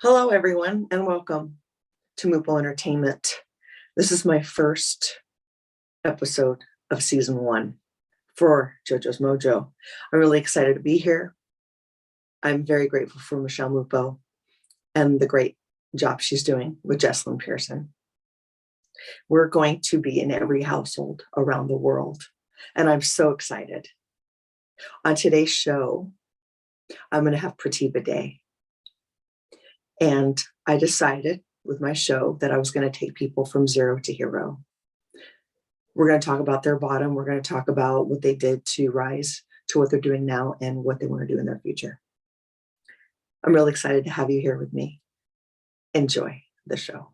Hello, everyone, and welcome to Moople Entertainment. This is my first episode of season 1 for Jojo'S Mojo. I'm really excited to be here. I'm very grateful for Michelle Mupo and the great job she's doing with Jesslyn Pearson. We're going to be in every household around the world, and I'm so excited. On today's show, I'm going to have Pratibha Day. And I decided with my show that I was going to take people from zero to hero. We're going to talk about their bottom. We're going to talk about what they did to rise to what they're doing now and what they want to do in their future. I'm really excited to have you here with me. Enjoy the show.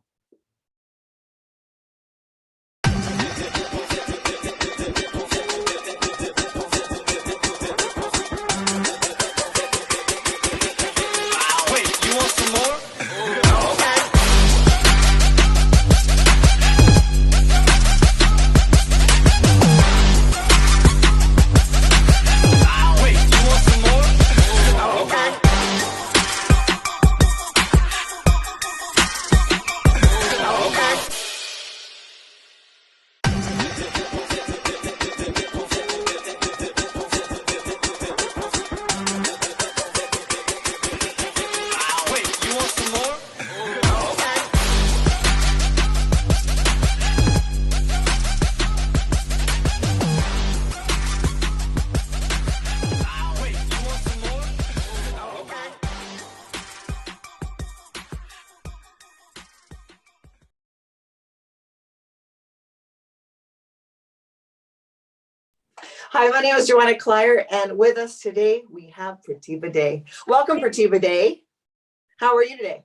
Hi, my name is Joanna Clyer, and with us today, we have Pratibha Day. Welcome, Pratibha Day. How are you today?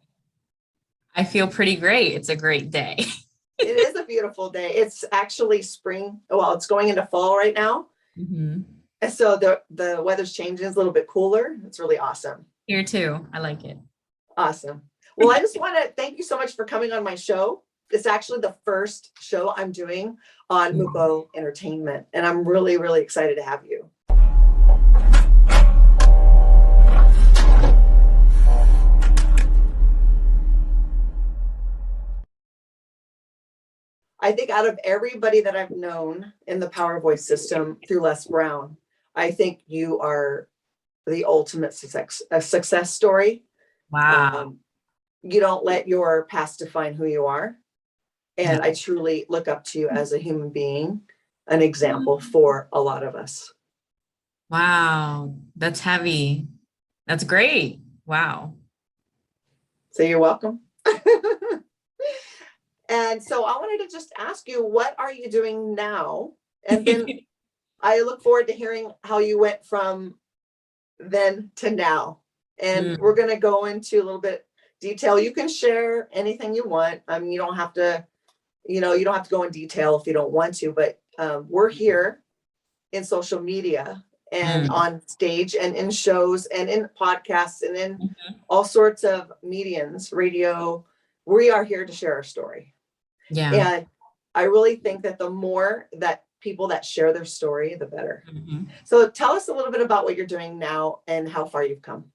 I feel pretty great. It's a great day. It is a beautiful day. It's actually spring. Well, it's going into fall right now. Mm-hmm. And so the weather's changing. It's a little bit cooler. It's really awesome. Here too. I like it. Awesome. Well, I just want to thank you so much for coming on my show. It's actually the first show I'm doing on Moopo Entertainment, and I'm really, really excited to have you. I think out of everybody that I've known in the Power Voice system through Les Brown, I think you are the ultimate success story. Wow. You don't let your past define who you are. And I truly look up to you as a human being, an example for a lot of us. Wow. That's heavy. That's great. Wow. So you're welcome. And so I wanted to just ask you, what are you doing now? And then I look forward to hearing how you went from then to now. And we're going to go into a little bit detail. You can share anything you want. I mean, you don't have to go in detail if you don't want to, but we're here in social media and on stage and in shows and in podcasts and in all sorts of mediums, radio. We are here to share our story. Yeah. And I really think that the more that people that share their story, the better. So tell us a little bit about what you're doing now and how far you've come.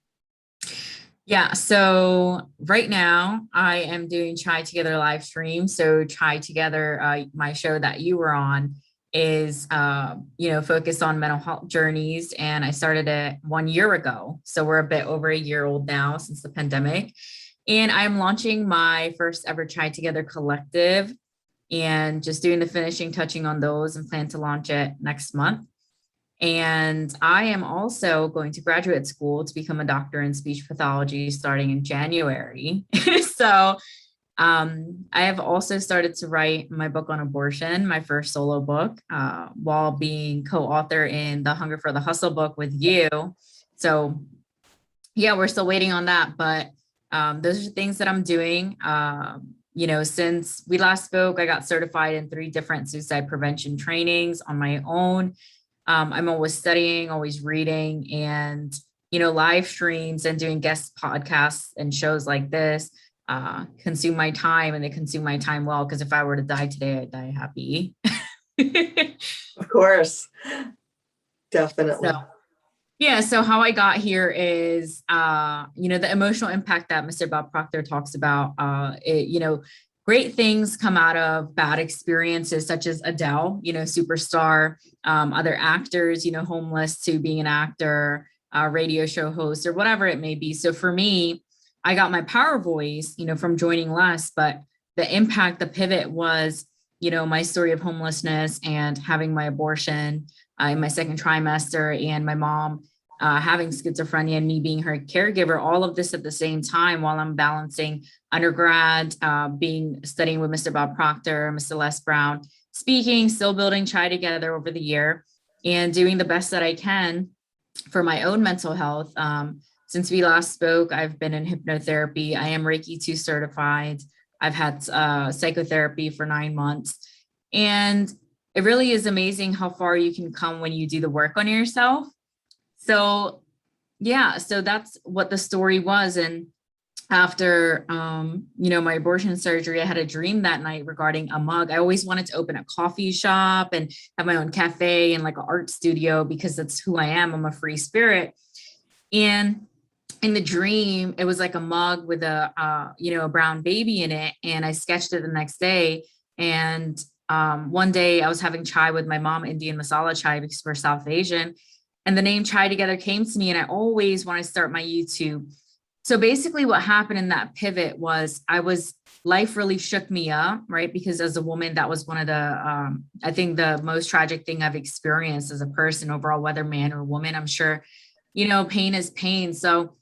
Yeah. So right now I am doing Chai Together live stream. So Chai Together, my show that you were on is, focused on mental health journeys. And I started it 1 year ago. So we're a bit over a year old now since the pandemic. And I'm launching my first ever Chai Together collective and just doing the finishing touching on those and plan to launch it next month. And I am also going to graduate school to become a doctor in speech pathology starting in January. So I have also started to write my book on abortion, my first solo book, while being co-author in the Hunger for the Hustle book with you. So yeah, we're still waiting on that, but those are things that I'm doing. Since we last spoke, I got certified in 3 different suicide prevention trainings on my own. I'm always studying, always reading, and, live streams and doing guest podcasts and shows like this consume my time, and they consume my time well, because if I were to die today, I'd die happy. Of course. Definitely. So, Yeah, so how I got here is, the emotional impact that Mr. Bob Proctor talks about. Great things come out of bad experiences, such as Adele, superstar, other actors, homeless to being an actor, radio show host, or whatever it may be. So for me, I got my power voice, from joining less, but the impact, the pivot was, my story of homelessness and having my abortion in my second trimester, and my mom having schizophrenia and me being her caregiver, all of this at the same time while I'm balancing undergrad, studying with Mr. Bob Proctor, Mr. Les Brown, speaking, still building Chai Together over the year, and doing the best that I can for my own mental health. Since we last spoke, I've been in hypnotherapy. I am Reiki 2 certified. I've had psychotherapy for 9 months. And it really is amazing how far you can come when you do the work on yourself. So yeah, so that's what the story was. And after, my abortion surgery, I had a dream that night regarding a mug. I always wanted to open a coffee shop and have my own cafe and like an art studio because that's who I am. I'm a free spirit. And in the dream, it was like a mug with a brown baby in it. And I sketched it the next day. And one day I was having chai with my mom, Indian masala chai, because we're South Asian. And the name Chai Together came to me, and I always want to start my YouTube. So basically what happened in that pivot was life really shook me up, right? Because as a woman, that was one of the, I think the most tragic thing I've experienced as a person overall, whether man or woman. I'm sure, pain is pain. So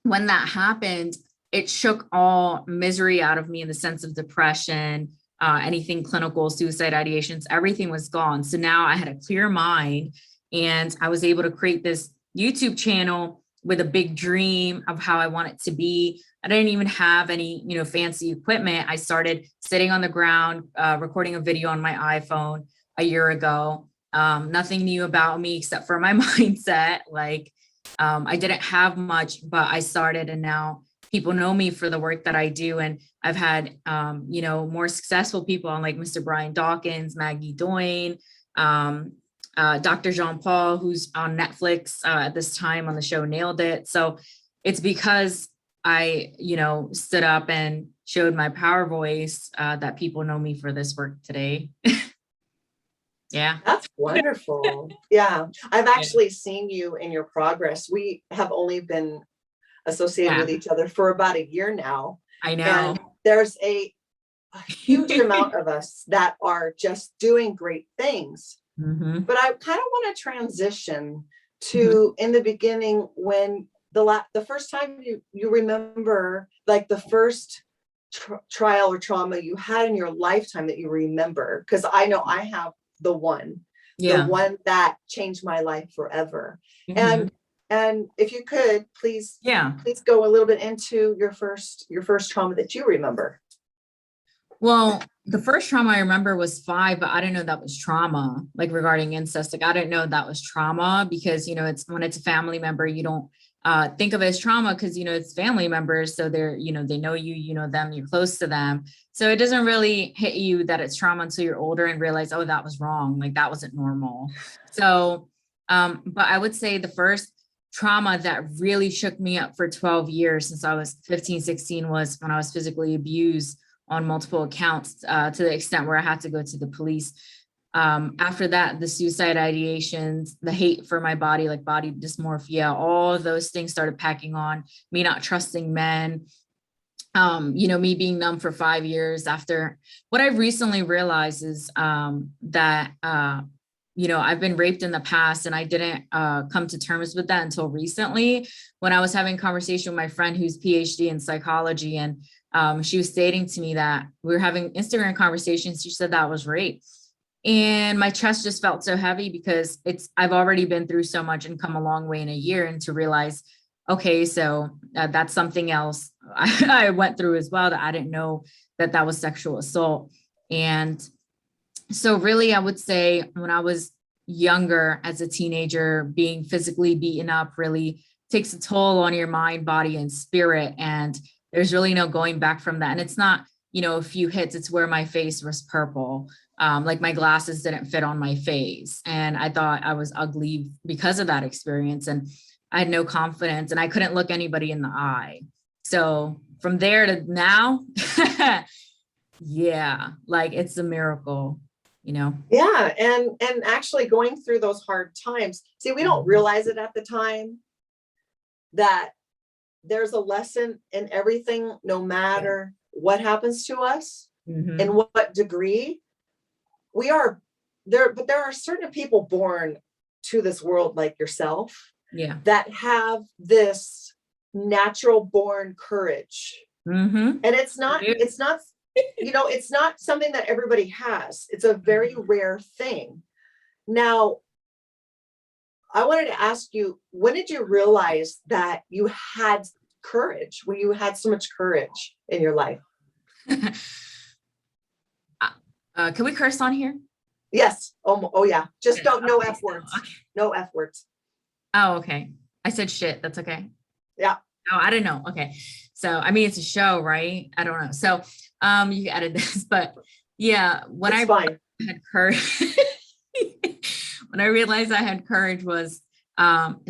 when that happened, it shook all misery out of me in the sense of depression, anything clinical, suicide ideations, everything was gone. So now I had a clear mind, and I was able to create this YouTube channel with a big dream of how I want it to be. I didn't even have any, fancy equipment. I started sitting on the ground, recording a video on my iPhone a year ago. Nothing new about me except for my mindset. I didn't have much, but I started, and now people know me for the work that I do. And I've had, more successful people on like Mr. Brian Dawkins, Maggie Doyne, Dr. Jean Paul, who's on Netflix at this time on the show Nailed It. So it's because I, stood up and showed my power voice that people know me for this work today. Yeah. That's wonderful. Yeah. I've actually seen you in your progress. We have only been associated with each other for about a year now. I know. And there's a huge amount of us that are just doing great things. Mm-hmm. But I kind of want to transition to in the beginning, when the first time you remember, like the first trial or trauma you had in your lifetime that you remember, because I know I have the one that changed my life forever. Mm-hmm. And if you could please go a little bit into your first trauma that you remember. Well, the first trauma I remember was 5, but I didn't know that was trauma, like regarding incest. Like I didn't know that was trauma because, it's when it's a family member, you don't think of it as trauma because, it's family members. So they're, they know you, you know them, you're close to them. So it doesn't really hit you that it's trauma until you're older and realize, oh, that was wrong. Like that wasn't normal. So, but I would say the first trauma that really shook me up for 12 years since I was 15, 16 was when I was physically abused on multiple accounts to the extent where I had to go to the police. After that, the suicide ideations, the hate for my body, like body dysmorphia, all of those things started packing on, me not trusting men, me being numb for 5 years. After what I've recently realized is that, I've been raped in the past, and I didn't come to terms with that until recently when I was having a conversation with my friend who's PhD in psychology. And she was stating to me that we were having Instagram conversations. She said that was rape. And my chest just felt so heavy because I've already been through so much and come a long way in a year, and to realize, okay, so that's something else I went through as well, that I didn't know that was sexual assault. And so really, I would say when I was younger as a teenager, being physically beaten up really takes a toll on your mind, body, and spirit. And there's really no going back from that. And it's not, a few hits, it's where my face was purple. Like my glasses didn't fit on my face, and I thought I was ugly because of that experience. And I had no confidence, and I couldn't look anybody in the eye. So from there to now, yeah, like it's a miracle, you know? Yeah. And actually going through those hard times. See, we don't realize it at the time that there's a lesson in everything, no matter what happens to us, in what degree we are there. But there are certain people born to this world like yourself Yeah. that have this natural born courage. And it's not, it's not something that everybody has. It's a very rare thing. Now, I wanted to ask you, when did you realize that you had courage, when you had so much courage in your life? Can we curse on here? Yes. Oh yeah. Just don't, no Okay, F words. No F words. Oh, okay. I said shit. That's okay. Yeah. Oh, I didn't know. Okay. So, I mean, it's a show, right? I don't know. So, you can edit this, but yeah, when It's I fine. had courage, when I realized I had courage was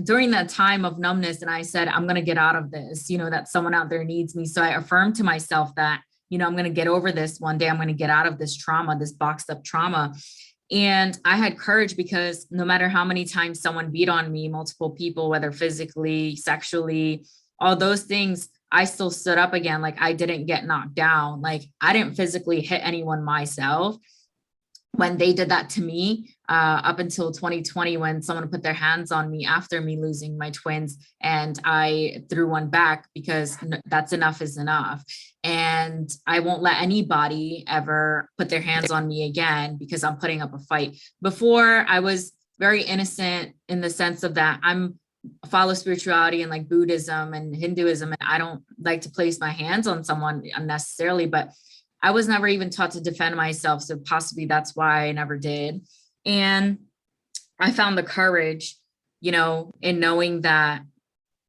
during that time of numbness. And I said, I'm going to get out of this, that someone out there needs me. So I affirmed to myself that, I'm going to get over this one day. I'm going to get out of this trauma, this boxed up trauma. And I had courage because no matter how many times someone beat on me, multiple people, whether physically, sexually, all those things, I still stood up again. Like I didn't get knocked down. Like I didn't physically hit anyone myself. When they did that to me, up until 2020, when someone put their hands on me after me losing my twins, and I threw one back because that's enough is enough. And I won't let anybody ever put their hands on me again because I'm putting up a fight. Before, I was very innocent in the sense of that I'm follow spirituality and like Buddhism and Hinduism, and I don't like to place my hands on someone unnecessarily, but I was never even taught to defend myself. So possibly that's why I never did. And I found the courage, in knowing that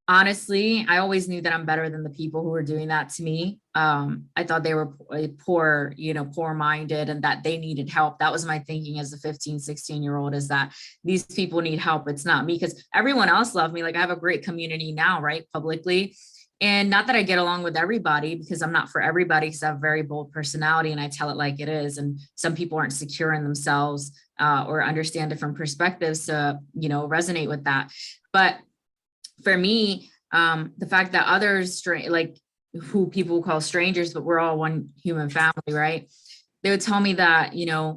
honestly, I always knew that I'm better than the people who were doing that to me. I thought they were poor, poor minded, and that they needed help. That was my thinking as a 15, 16-year-old, is that these people need help. It's not me, because everyone else loved me. Like I have a great community now, right? Publicly. And not that I get along with everybody, because I'm not for everybody, because I have a very bold personality and I tell it like it is. And some people aren't secure in themselves or understand different perspectives to, resonate with that. But for me, the fact that others, like who people call strangers, but we're all one human family, right? They would tell me that,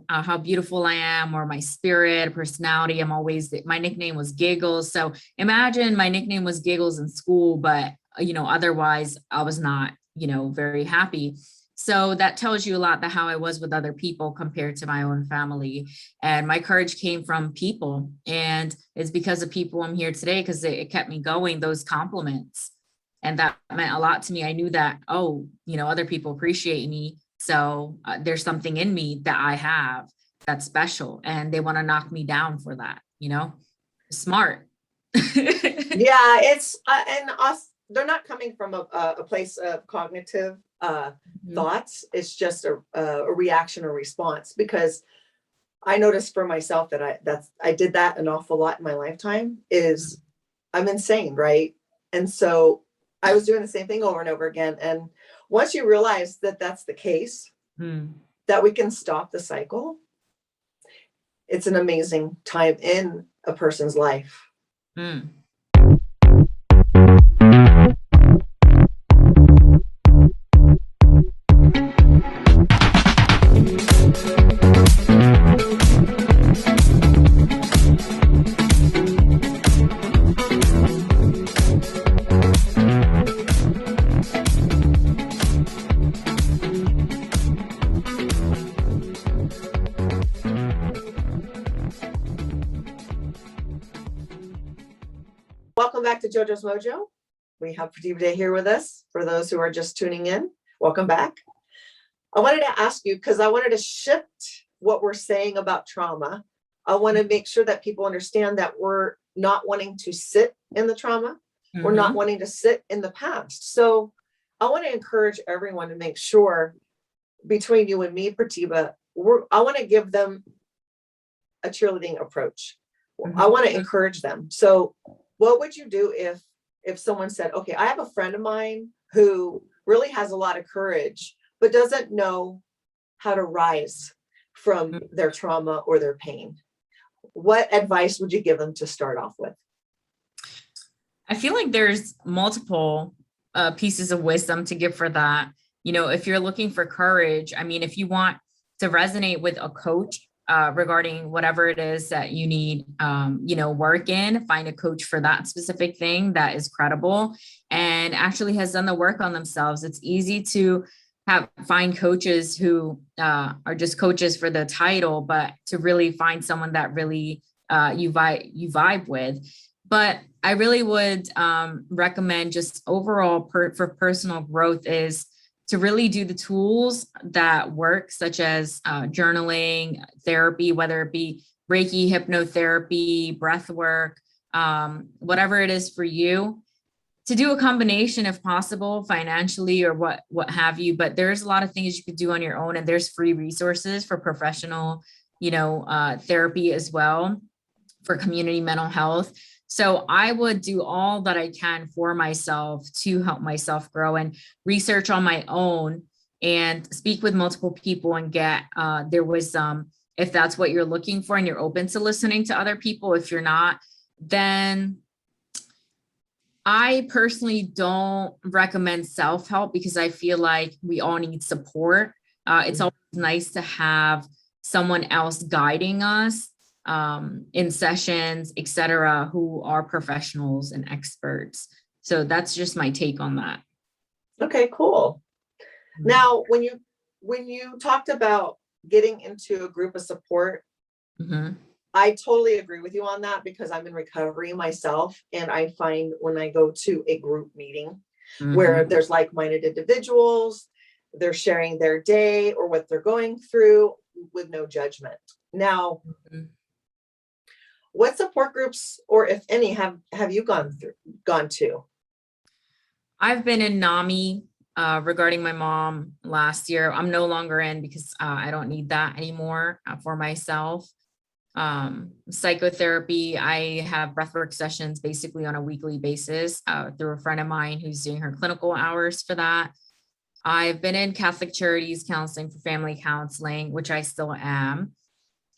how beautiful I am, or my spirit, personality. My nickname was Giggles. So imagine my nickname was Giggles in school, but, otherwise I was not, very happy. So that tells you a lot that how I was with other people compared to my own family. And my courage came from people. And it's because of people I'm here today, because it kept me going, those compliments. And that meant a lot to me. I knew that, other people appreciate me. So there's something in me that I have that's special, and they want to knock me down for that, smart. Yeah, it's and us. They're not coming from a place of cognitive thoughts. It's just a reaction or response. Because I noticed for myself that I did that an awful lot in my lifetime. Is I'm insane, right? And so I was doing the same thing over and over again. And once you realize that that's the case, that we can stop the cycle, it's an amazing time in a person's life. Welcome back to Jojo'S Mojo. We have Pratibha here with us. For those who are just tuning in, welcome back. I wanted to ask you, because I wanted to shift what we're saying about trauma. I want to make sure that people understand that we're not wanting to sit in the trauma. We're not wanting to sit in the past. So I want to encourage everyone to make sure, between you and me, Pratibha, I want to give them a cheerleading approach. I want to encourage them. So what would you do if someone said, okay, I have a friend of mine who really has a lot of courage, but doesn't know how to rise from their trauma or their pain? What advice would you give them to start off with? I feel like there's multiple pieces of wisdom to give for that. If you're looking for courage, I mean, if you want to resonate with a coach regarding whatever it is that you need, work in, find a coach for that specific thing that is credible and actually has done the work on themselves. It's easy to find coaches who are just coaches for the title, but to really find someone that really you vibe with. But I really would recommend just overall for personal growth is to really do the tools that work, such as journaling, therapy, whether it be Reiki, hypnotherapy, breath work, whatever it is for you, to do a combination if possible, financially or what have you. But there's a lot of things you could do on your own, and there's free resources for professional, therapy as well, for community mental health. So I would do all that I can for myself to help myself grow and research on my own and speak with multiple people and get their wisdom. If that's what you're looking for and you're open to listening to other people, if you're not, then I personally don't recommend self-help because I feel like we all need support. It's always nice to have someone else guiding us in sessions, etc., who are professionals and experts. So that's just my take on that. Okay, cool. Now, when you talked about getting into a group of support, I totally agree with you on that because I'm in recovery myself. And I find when I go to a group meeting where there's like-minded individuals, they're sharing their day or what they're going through with no judgment. Now, what support groups, or if any, have you gone to? I've been in NAMI regarding my mom last year. I'm no longer in because I don't need that anymore for myself. Psychotherapy, I have breathwork sessions basically on a weekly basis through a friend of mine who's doing her clinical hours for that. I've been in Catholic Charities counseling for family counseling, which I still am.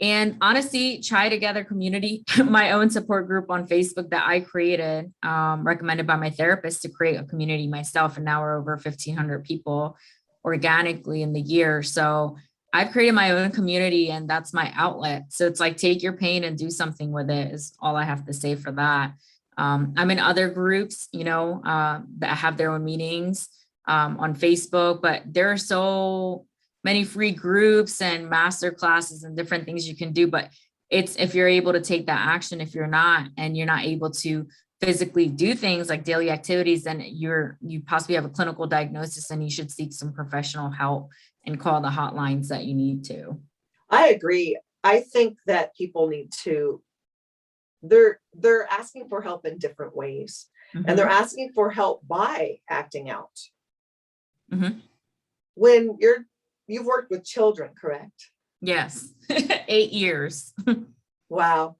And honestly, Try Together community, my own support group on Facebook that I created, recommended by my therapist to create a community myself. And now we're over 1,500 people organically in the year. So I've created my own community and that's my outlet. So it's like, take your pain and do something with it is all I have to say for that. I'm in other groups, that have their own meetings on Facebook, but there are so many free groups and master classes and different things you can do. But it's if you're able to take that action. If you're not, and you're not able to physically do things like daily activities, then you possibly have a clinical diagnosis and you should seek some professional help and call the hotlines that you need to. I agree. I think that people need to, they're asking for help in different ways. And they're asking for help by acting out. When you've worked with children, correct? Yes. 8 years. Wow.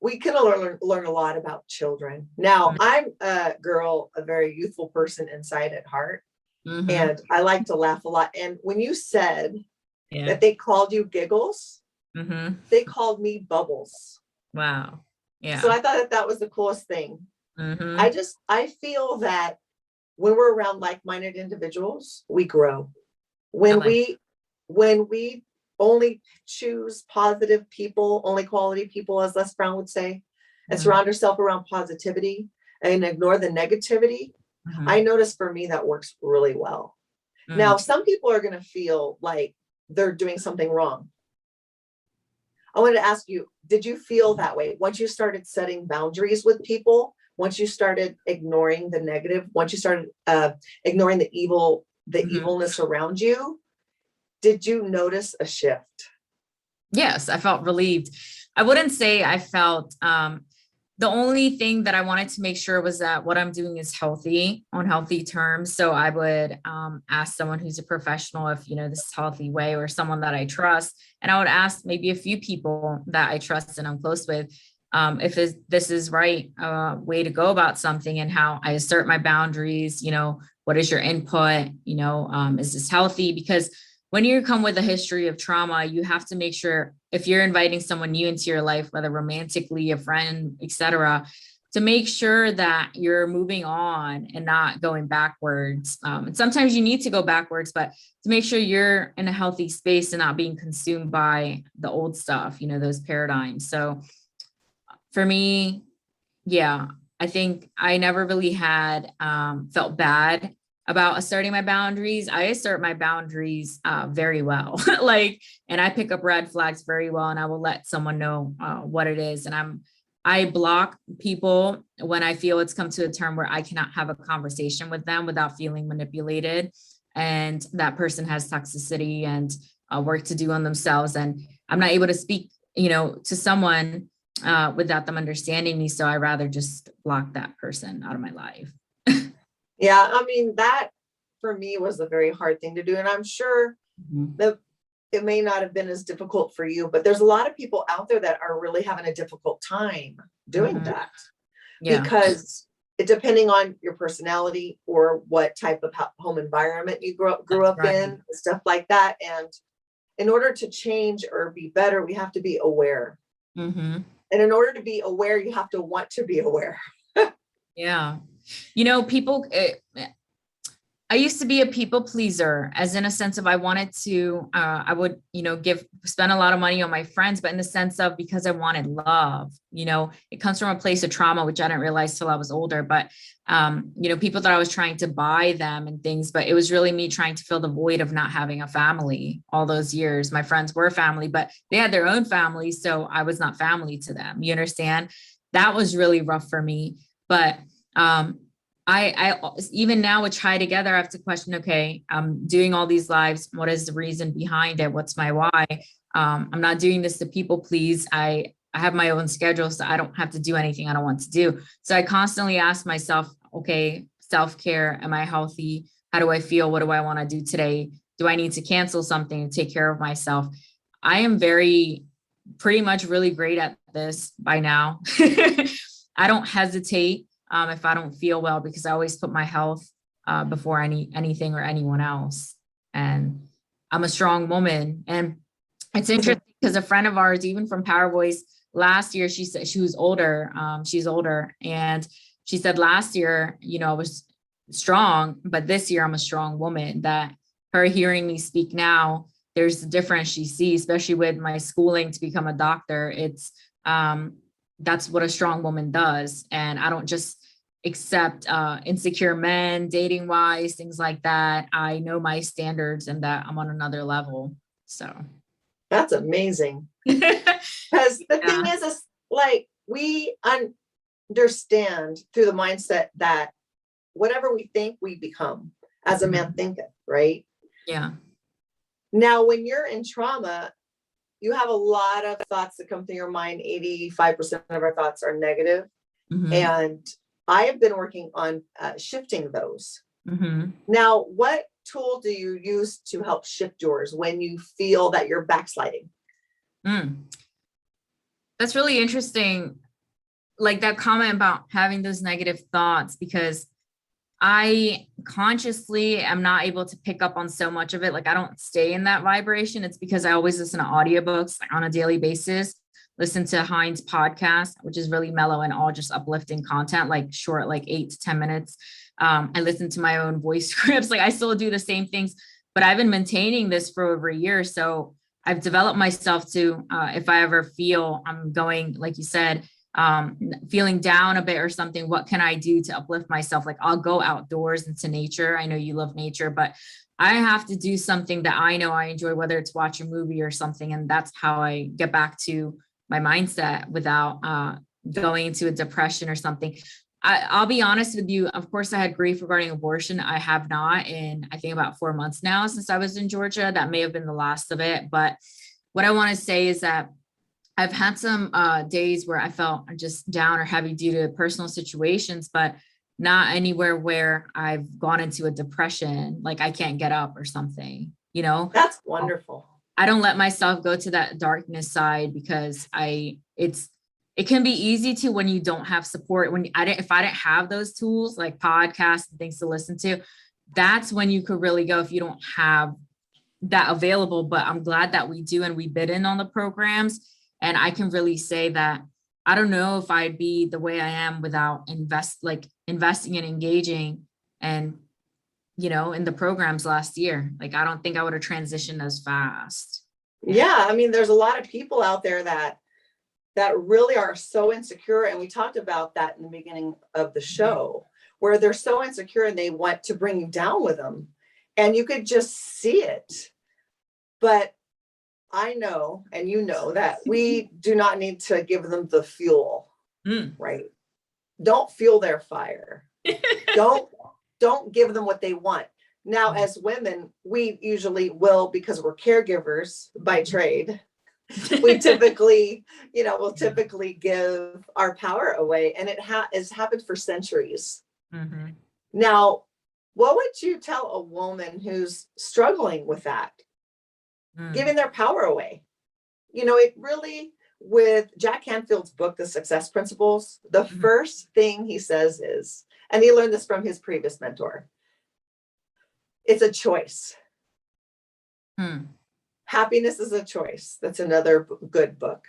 We can learn a lot about children. Now, I'm a girl, a very youthful person inside at heart. And I like to laugh a lot. And when you said that they called you Giggles, they called me Bubbles. Wow. Yeah. So I thought that was the coolest thing. I feel that when we're around like-minded individuals, we grow. When we only choose positive people, only quality people, as Les Brown would say, and surround ourselves around positivity and ignore the negativity, I notice for me that works really well. Now, some people are going to feel like they're doing something wrong. I wanted to ask you, did you feel that way once you started setting boundaries with people? Once you started ignoring the negative, once you started ignoring the evilness around you, did you notice a shift? Yes, I felt relieved. I wouldn't say I felt the The only thing that I wanted to make sure was that what I'm doing is healthy, on healthy terms. So I would ask someone who's a professional if, this is a healthy way, or someone that I trust. And I would ask maybe a few people that I trust and I'm close with, if this is right way to go about something, and how I assert my boundaries. What is your input? Is this healthy? Because when you come with a history of trauma, you have to make sure, if you're inviting someone new into your life, whether romantically, a friend, etc., to make sure that you're moving on and not going backwards. And sometimes you need to go backwards, but to make sure you're in a healthy space and not being consumed by the old stuff, those paradigms. So for me, yeah, I think I never really had felt bad about asserting my boundaries. I assert my boundaries very well, and I pick up red flags very well, and I will let someone know what it is. And I block people when I feel it's come to a term where I cannot have a conversation with them without feeling manipulated, and that person has toxicity and work to do on themselves, and I'm not able to speak, to someone without them understanding me. So I rather just block that person out of my life. Yeah, I mean, that for me was a very hard thing to do. And I'm sure that it may not have been as difficult for you, but there's a lot of people out there that are really having a difficult time doing that. Yeah. Because depending on your personality or what type of home environment you grew up in, and stuff like that. And in order to change or be better, we have to be aware. And in order to be aware, you have to want to be aware. Yeah. People, I used to be a people pleaser, as in a sense of I wanted to, I would, spend a lot of money on my friends, but in the sense of, because I wanted love, it comes from a place of trauma, which I didn't realize till I was older, but, people thought I was trying to buy them and things, but it was really me trying to fill the void of not having a family all those years. My friends were family, but they had their own families. So I was not family to them. You understand? That was really rough for me. But I even now with Try Together, I have to question, okay, I'm doing all these lives. What is the reason behind it? What's my why? I'm not doing this to people please. I have my own schedule, so I don't have to do anything I don't want to do. So I constantly ask myself, okay, self-care, am I healthy? How do I feel? What do I want to do today? Do I need to cancel something to take care of myself? I am pretty much really great at this by now. I don't hesitate if I don't feel well, because I always put my health before anything or anyone else. And I'm a strong woman. And it's interesting because a friend of ours, even from Power Voice, last year, she said she was older. She's older. And she said last year, I was strong, but this year I'm a strong woman. That her hearing me speak now, there's a difference she sees, especially with my schooling to become a doctor. It's that's what a strong woman does. And I don't just accept insecure men, dating wise, things like that. I know my standards and that I'm on another level. So that's amazing. Because the thing is like, we understand through the mindset that whatever we think, we become, as a man thinketh, right? Yeah. Now, when you're in trauma, you have a lot of thoughts that come through your mind. 85% of our thoughts are negative. And I have been working on shifting those. Now, what tool do you use to help shift yours when you feel that you're backsliding? That's really interesting. Like that comment about having those negative thoughts, because I consciously am not able to pick up on so much of it. Like I don't stay in that vibration. It's because I always listen to audiobooks on a daily basis, listen to Heinz podcast, which is really mellow and all just uplifting content, like short, like 8 to 10 minutes. I listen to my own voice scripts. Like I still do the same things, but I've been maintaining this for over a year. So I've developed myself to, if I ever feel I'm going, like you said, feeling down a bit or something, what can I do to uplift myself? Like I'll go outdoors into nature. I know you love nature, but I have to do something that I know I enjoy, whether it's watch a movie or something. And that's how I get back to my mindset without going into a depression or something. I'll be honest with you. Of course, I had grief regarding abortion. I have not in, I think, about 4 months now since I was in Georgia. That may have been the last of it. But what I want to say is that I've had some days where I felt just down or heavy due to personal situations, but not anywhere where I've gone into a depression, like I can't get up or something, you know? That's wonderful. I don't let myself go to that darkness side because it can be easy to when you don't have support. When if I didn't have those tools like podcasts and things to listen to, that's when you could really go if you don't have that available. But I'm glad that we do, and we bid in on the programs. And I can really say that I don't know if I'd be the way I am without investing and engaging and in the programs last year. Like I don't think I would have transitioned as fast. Yeah, I mean, there's a lot of people out there that really are so insecure, and we talked about that in the beginning of the show, where they're so insecure and they want to bring you down with them, and you could just see it. But I know, and you know, that we do not need to give them the fuel, right? Don't fuel their fire. Don't give them what they want. Now, as women, we usually will, because we're caregivers by trade. We typically, will typically give our power away, and it has happened for centuries. Mm-hmm. Now, what would you tell a woman who's struggling with that? Giving their power away. It really, with Jack Canfield's book, The Success Principles, the first thing he says is, and he learned this from his previous mentor, it's a choice. Happiness is a choice. That's another good book.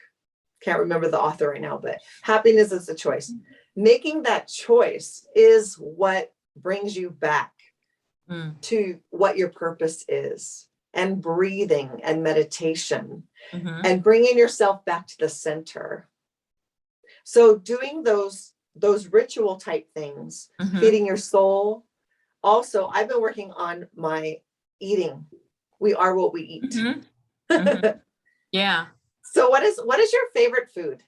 Can't remember the author right now, but happiness is a choice. Making that choice is what brings you back to what your purpose is, and breathing and meditation and bringing yourself back to the center. So doing those ritual type things, feeding your soul. Also, I've been working on my eating. We are what we eat. Yeah. So what is your favorite food?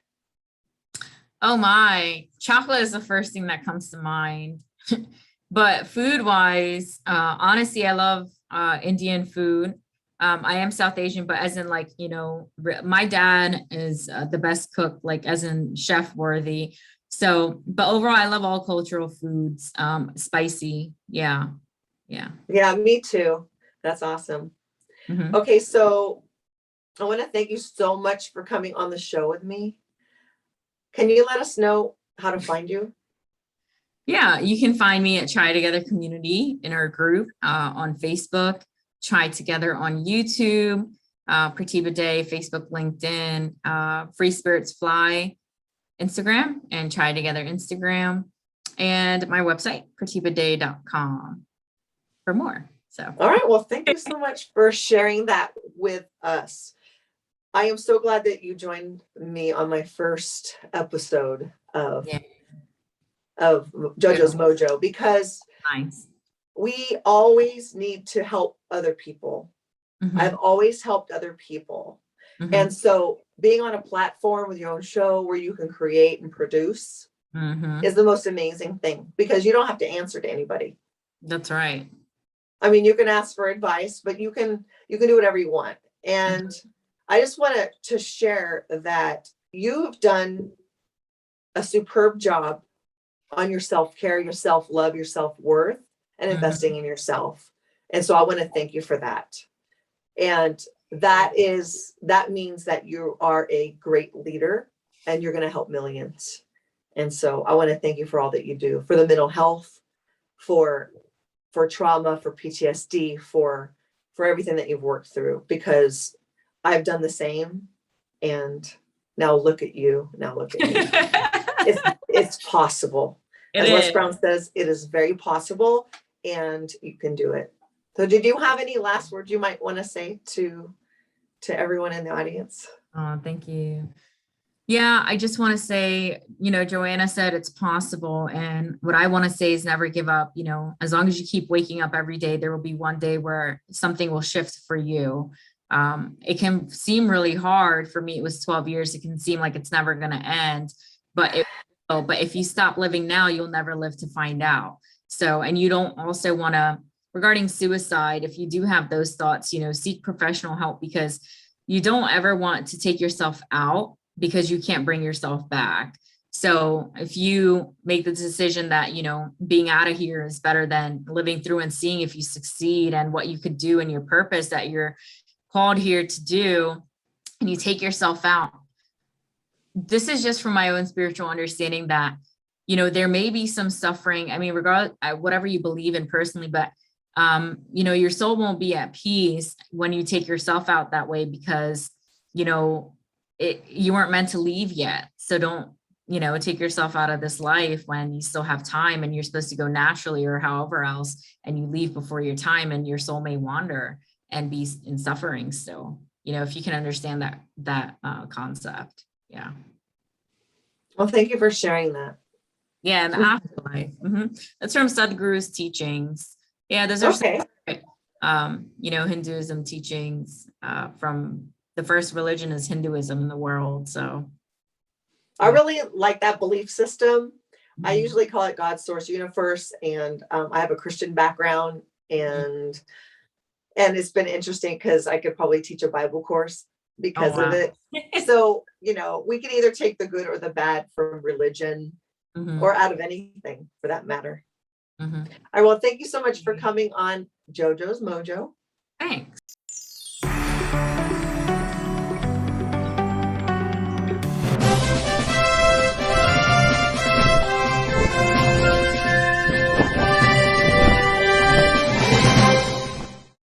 Oh my, chocolate is the first thing that comes to mind. But food wise, honestly, I love Indian food. I am South Asian, but as in my dad is the best cook, like as in chef worthy. So, but overall, I love all cultural foods. Spicy. Yeah. Yeah, me too. That's awesome. Okay, so I want to thank you so much for coming on the show with me. Can you let us know how to find you? Yeah, you can find me at Try Together Community in our group on Facebook, Try Together on YouTube, Pratibha Day, Facebook, LinkedIn, Free Spirits Fly, Instagram, and Try Together Instagram, and my website, pratibhaday.com for more. So, all right. Well, thank you so much for sharing that with us. I am so glad that you joined me on my first episode of Jojo'S Mojo, because we always need to help other people. I've always helped other people. And so being on a platform with your own show where you can create and produce is the most amazing thing, because you don't have to answer to anybody. That's right. I mean, you can ask for advice, but you can do whatever you want. And I just wanted to share that you've done a superb job on your self-care, your self-love, your self-worth, and investing in yourself. And so I want to thank you for that. And that means that you are a great leader and you're going to help millions. And so I want to thank you for all that you do for the mental health, for trauma, for PTSD, for everything that you've worked through, because I've done the same. And now look at you. Now look at me. It's possible. As Les Brown says, it is very possible, and you can do it. So did you have any last words you might want to say to everyone in the audience? Oh, thank you. Yeah, I just want to say, Joanna said it's possible. And what I want to say is never give up. As long as you keep waking up every day, there will be one day where something will shift for you. It can seem really hard. For me, it was 12 years. It can seem like it's never going to end, but if you stop living now, you'll never live to find out. So, and you don't also want to, regarding suicide, if you do have those thoughts, seek professional help, because you don't ever want to take yourself out because you can't bring yourself back. So if you make the decision that, being out of here is better than living through and seeing if you succeed and what you could do and your purpose that you're called here to do, and you take yourself out, this is just from my own spiritual understanding that, there may be some suffering. I mean, regardless, whatever you believe in personally, but, your soul won't be at peace when you take yourself out that way because, you weren't meant to leave yet. So don't, take yourself out of this life when you still have time and you're supposed to go naturally or however else, and you leave before your time and your soul may wander and be in suffering still, if you can understand that concept. Yeah. Well, thank you for sharing that. Yeah, the afterlife. That's from Sadhguru's teachings. Yeah, those are Okay. Hinduism teachings from the first religion is Hinduism in the world. So I really like that belief system. I mhm. usually call it God's source universe, and I have a Christian background, and it's been interesting because I could probably teach a Bible course because Oh, of wow. it. So, we can either take the good or the bad from religion or out of anything for that matter. Mhm. I will thank you so much for coming on JoJo's Mojo. Thanks.